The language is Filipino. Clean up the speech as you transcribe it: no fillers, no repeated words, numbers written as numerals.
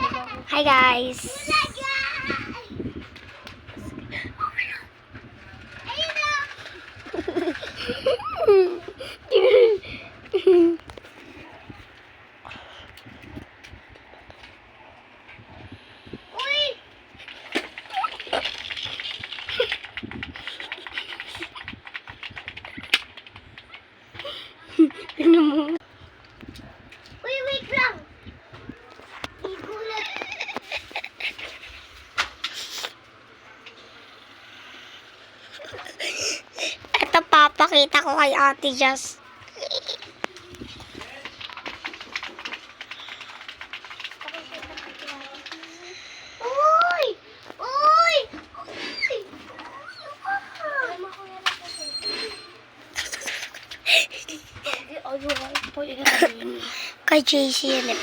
Hi guys! Uy, wait lang! Igulat. Ito papakita ko kay Ate Jazz. Uy! Uy! Uy! Kay JC yan eh,